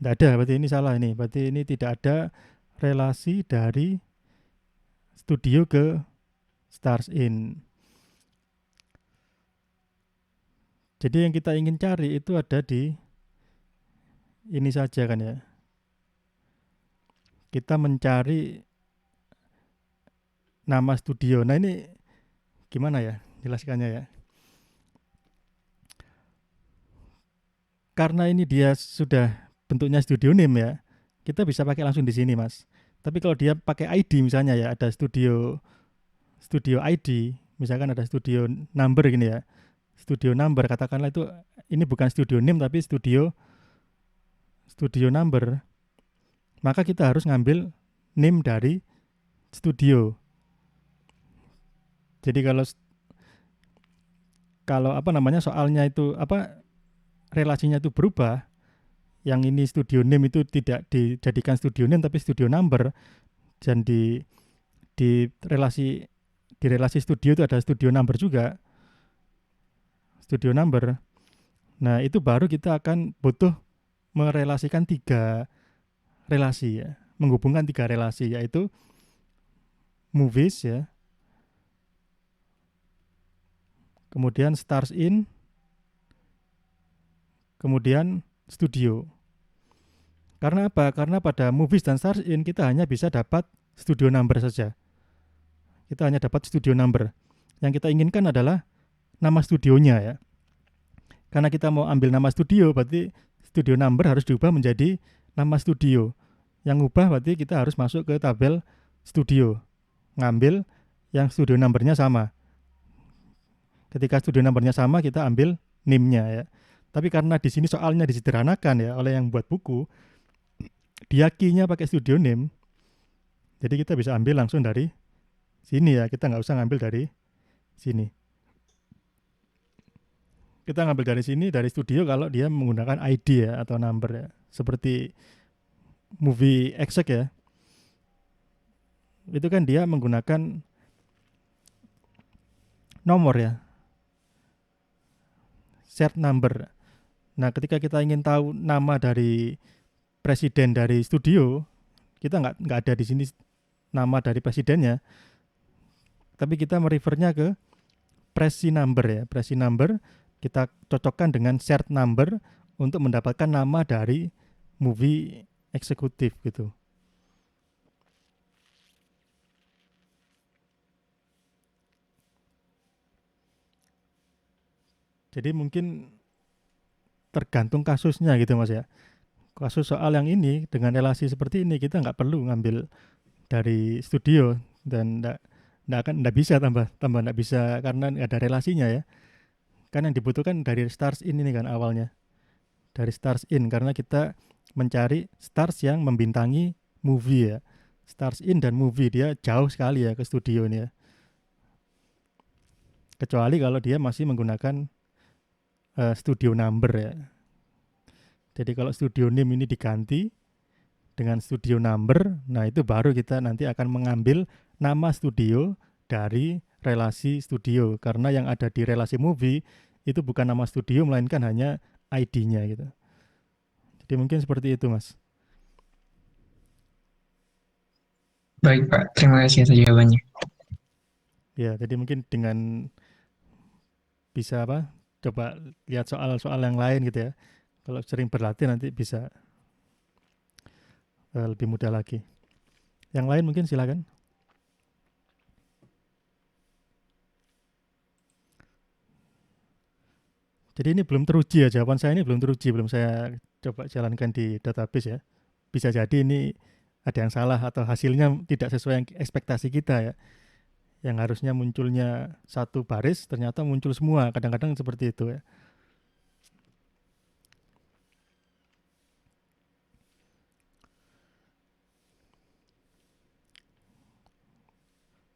enggak ada, berarti ini salah ini. Berarti ini tidak ada relasi dari studio ke stars in. Jadi yang kita ingin cari itu ada di ini saja kan ya. Kita mencari nama studio. Nah ini gimana ya jelaskannya ya. Karena ini dia sudah bentuknya studio name ya, kita bisa pakai langsung di sini mas. Tapi kalau dia pakai ID misalnya ya, ada studio ID, misalkan ada studio number gini ya, studio number katakanlah itu ini bukan studio name tapi studio number, maka kita harus ngambil name dari studio. Jadi kalau apa namanya soalnya itu apa relasinya itu berubah, yang ini studio name itu tidak dijadikan studio name tapi studio number, dan di relasi studio itu ada studio number juga, studio number. Nah itu baru kita akan butuh merelasikan tiga relasi ya, menghubungkan tiga relasi, yaitu movies ya, kemudian stars in, kemudian studio. Karena apa? Karena pada movies dan stars in kita hanya bisa dapat studio number saja. Kita hanya dapat studio number. Yang kita inginkan adalah nama studionya ya. Karena kita mau ambil nama studio, berarti studio number harus diubah menjadi nama studio. Yang ubah berarti kita harus masuk ke tabel studio, ngambil yang studio numbernya sama. Ketika studio numbernya sama, kita ambil name-nya ya. Tapi karena di sini soalnya disederhanakan ya oleh yang buat buku, dia key-nya pakai studio name, jadi kita bisa ambil langsung dari sini ya, kita nggak usah ngambil dari sini. Kita ngambil dari sini, dari studio kalau dia menggunakan ID ya atau number ya. Seperti movie exec ya, itu kan dia menggunakan nomor ya, shared number. Nah, ketika kita ingin tahu nama dari presiden dari studio, kita nggak ada di sini nama dari presidennya, tapi kita merefernya ke presi number ya. Presi number kita cocokkan dengan shared number untuk mendapatkan nama dari movie eksekutif gitu. Jadi mungkin tergantung kasusnya gitu Mas ya. Kasus soal yang ini dengan relasi seperti ini kita nggak perlu ngambil dari studio dan nggak bisa tambah nggak bisa karena nggak ada relasinya ya. Kan yang dibutuhkan dari stars in ini kan awalnya, dari stars in, karena kita mencari stars yang membintangi movie ya. Stars in dan movie dia jauh sekali ya ke studio ini ya, kecuali kalau dia masih menggunakan studio number ya. Jadi kalau studio name ini diganti dengan studio number, nah itu baru kita nanti akan mengambil nama studio dari relasi studio, karena yang ada di relasi movie itu bukan nama studio melainkan hanya ID-nya gitu. Jadi mungkin seperti itu Mas. Baik Pak, terima kasih atas jawabannya. Ya, jadi mungkin dengan bisa coba lihat soal-soal yang lain gitu ya. Kalau sering berlatih nanti bisa lebih mudah lagi. Yang lain mungkin silakan. Jadi ini belum teruji ya, jawaban saya ini belum teruji, belum saya coba jalankan di database ya. Bisa jadi ini ada yang salah atau hasilnya tidak sesuai ekspektasi kita ya. Yang harusnya munculnya satu baris ternyata muncul semua, kadang-kadang seperti itu ya.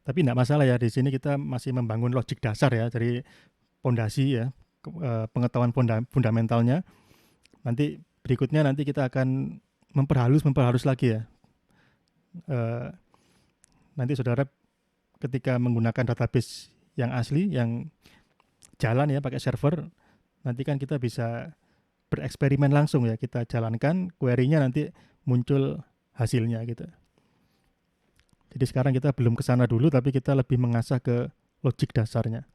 Tapi tidak masalah ya, di sini kita masih membangun logik dasar ya, dari pondasi ya, pengetahuan fundamentalnya. Nanti berikutnya nanti kita akan memperhalus lagi ya. Nanti saudara ketika menggunakan database yang asli, yang jalan ya pakai server, nanti kan kita bisa bereksperimen langsung ya, kita jalankan query-nya nanti muncul hasilnya gitu. Jadi sekarang kita belum ke sana dulu, tapi kita lebih mengasah ke logik dasarnya.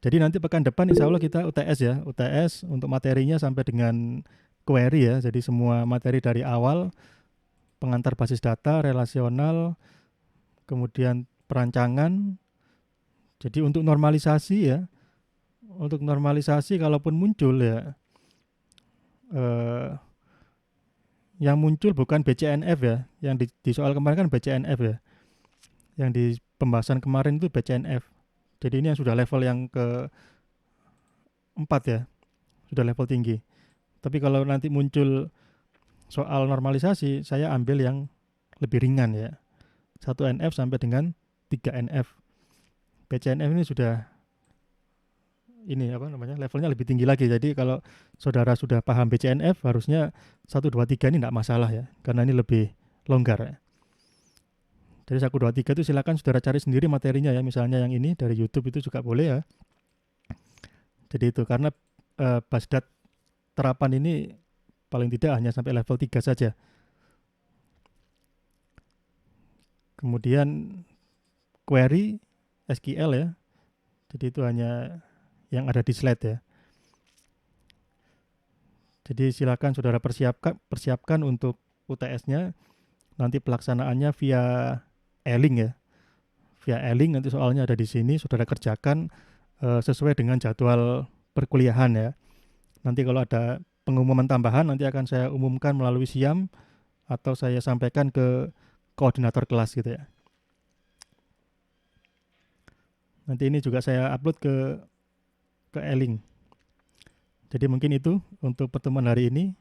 Jadi nanti pekan depan insya Allah kita UTS ya, UTS untuk materinya sampai dengan query ya, jadi semua materi dari awal, pengantar basis data, relasional, kemudian perancangan. Jadi untuk normalisasi ya, untuk normalisasi kalaupun muncul ya, yang muncul bukan BCNF ya, yang di soal kemarin kan BCNF ya, yang di pembahasan kemarin itu BCNF. Jadi ini yang sudah level yang ke-4 ya, sudah level tinggi. Tapi kalau nanti muncul soal normalisasi, saya ambil yang lebih ringan ya, 1NF sampai dengan 3NF. BCNF ini sudah levelnya lebih tinggi lagi. Jadi kalau saudara sudah paham BCNF, harusnya 1, 2, 3 ini tidak masalah ya, karena ini lebih longgar ya. Jadi 1, 2, 3 itu silakan saudara cari sendiri materinya ya, misalnya yang ini dari YouTube itu juga boleh ya. Jadi itu karena Basdat terapan ini paling tidak hanya sampai level 3 saja. Kemudian query SQL ya, jadi itu hanya yang ada di slide ya. Jadi silakan saudara persiapkan untuk UTS-nya. Nanti pelaksanaannya via e-link ya. Via e-link nanti soalnya ada di sini, saudara kerjakan sesuai dengan jadwal perkuliahan ya. Nanti kalau ada pengumuman tambahan nanti akan saya umumkan melalui SIAM atau saya sampaikan ke koordinator kelas gitu ya. Nanti ini juga saya upload ke e-link. Jadi mungkin itu untuk pertemuan hari ini.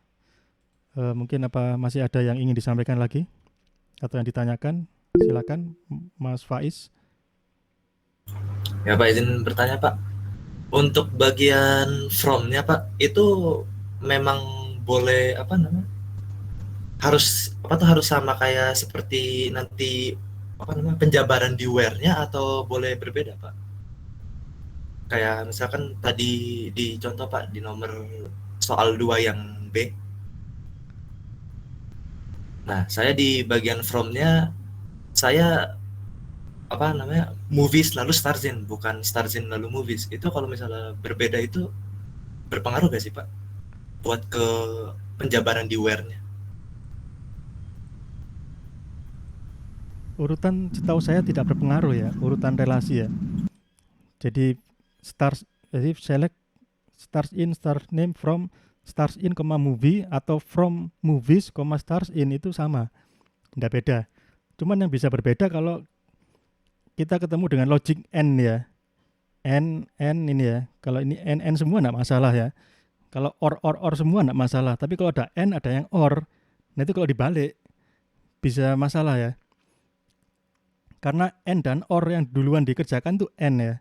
Mungkin apa masih ada yang ingin disampaikan lagi atau yang ditanyakan? Silakan Mas Faiz. Ya Pak, izin bertanya Pak. Untuk bagian from-nya Pak, itu memang boleh apa namanya? Harus sama kayak seperti nanti apa namanya penjabaran di where-nya atau boleh berbeda Pak? Kayak misalkan tadi di contoh Pak di nomor soal 2 yang B. Nah, saya di bagian from-nya saya apa namanya movies lalu Starzin bukan Starzin lalu movies. Itu kalau misalnya berbeda itu berpengaruh gak sih Pak buat ke penjabaran di where-nya? Urutan setahu saya tidak berpengaruh ya, urutan relasi ya. Jadi jadi select stars in, stars name from, stars in, movie atau from movies, stars in itu sama, tidak beda. Cuman yang bisa berbeda kalau kita ketemu dengan logic n ya, n ini ya. Kalau ini n semua tidak masalah ya. Kalau or semua tidak masalah. Tapi kalau ada n ada yang or, nah itu kalau dibalik bisa masalah ya. Karena n dan or yang duluan dikerjakan tuh n ya,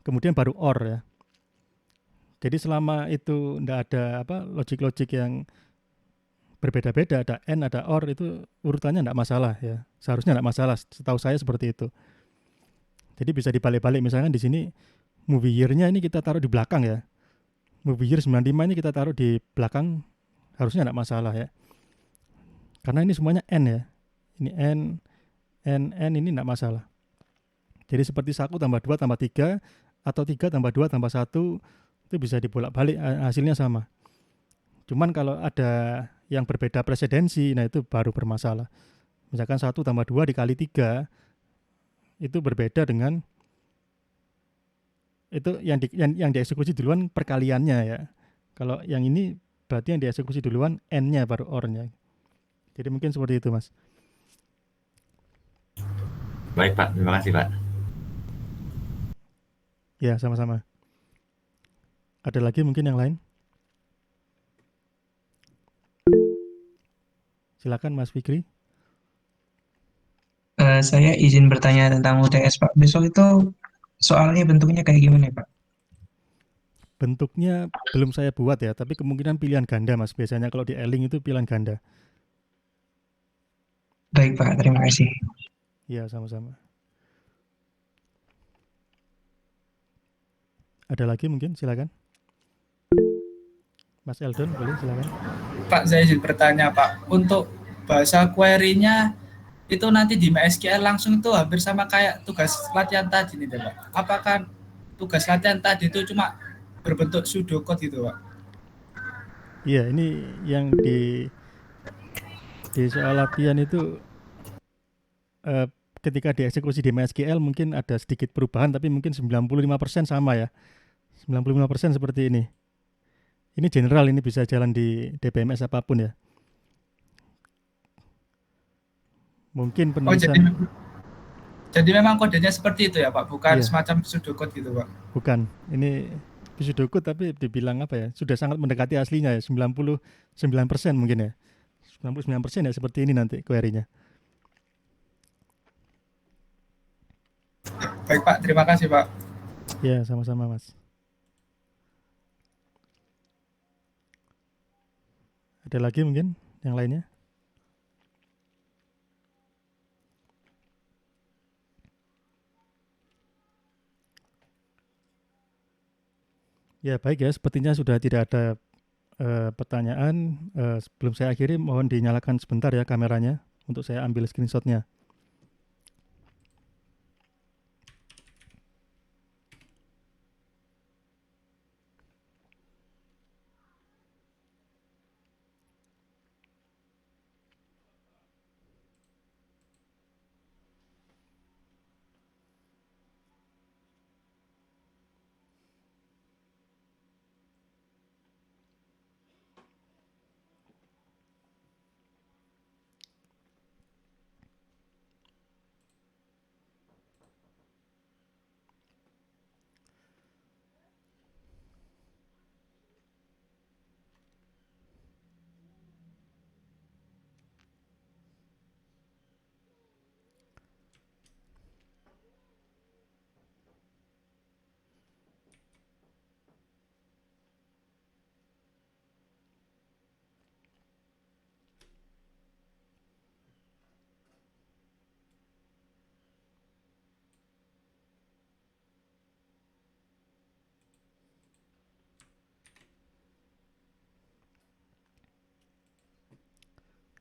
kemudian baru or ya. Jadi selama itu tidak ada apa logik-logik yang berbeda-beda, ada n ada or, itu urutannya tidak masalah ya. Seharusnya tidak masalah, setahu saya seperti itu. Jadi bisa dibalik-balik, misalkan di sini movie year-nya ini kita taruh di belakang ya. Movie year 95 ini kita taruh di belakang, harusnya tidak masalah ya. Karena ini semuanya n ya. Ini n ini tidak masalah. Jadi seperti 1 tambah 2 tambah 3 atau 3 tambah 2 tambah 1 itu bisa dibolak-balik, hasilnya sama. Cuman kalau ada yang berbeda presidensi, nah itu baru bermasalah. Misalkan 1 tambah 2 dikali 3 itu berbeda dengan itu yang dieksekusi duluan perkaliannya ya. Kalau yang ini berarti yang dieksekusi duluan n-nya baru or-nya. Jadi mungkin seperti itu Mas. Baik Pak, terima kasih Pak. Ya sama-sama. Ada lagi mungkin yang lain? Silakan Mas Fikri. Saya izin bertanya tentang UTS Pak. Besok itu soalnya bentuknya kayak gimana Pak? Bentuknya belum saya buat ya, tapi kemungkinan pilihan ganda Mas. Biasanya kalau di Eling itu pilihan ganda. Baik Pak, terima kasih. Ya sama-sama. Ada lagi mungkin, silakan. Mas Eldon, boleh silakan. Pak, saya izin bertanya Pak, untuk bahasa query-nya itu nanti di MySQL langsung itu hampir sama kayak tugas latihan tadi nih Pak. Apakah tugas latihan tadi itu cuma berbentuk pseudocode gitu Pak? Iya, ini yang di soal latihan itu ketika dieksekusi di MySQL mungkin ada sedikit perubahan, tapi mungkin 95% sama ya. 95% seperti ini. Ini general, ini bisa jalan di DBMS apapun ya. Mungkin Oh, penulisan jadi memang kodenya seperti itu ya Pak, bukan Iya. semacam pseudocode gitu Pak. Bukan. Ini pseudocode tapi dibilang apa ya? Sudah sangat mendekati aslinya ya, 99% mungkin ya. 99% ya seperti ini nanti query-nya. Baik Pak, terima kasih Pak. Ya, sama-sama Mas. Ada lagi mungkin yang lainnya? Ya baik ya, sepertinya sudah tidak ada pertanyaan. Sebelum saya akhiri, mohon dinyalakan sebentar ya kameranya untuk saya ambil screenshotnya.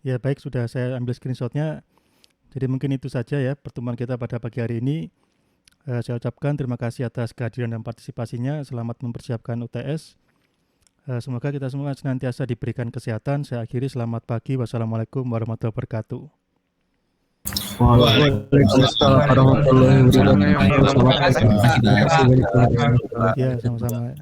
Ya baik, sudah saya ambil screenshotnya. Jadi mungkin itu saja ya pertemuan kita pada pagi hari ini. Saya ucapkan terima kasih atas kehadiran dan partisipasinya. Selamat mempersiapkan UTS. Semoga kita semua senantiasa diberikan kesehatan. Saya akhiri, selamat pagi. Wassalamualaikum warahmatullahi wabarakatuh. Waalaikumsalam warahmatullahi wabarakatuh. Ya, sama-sama.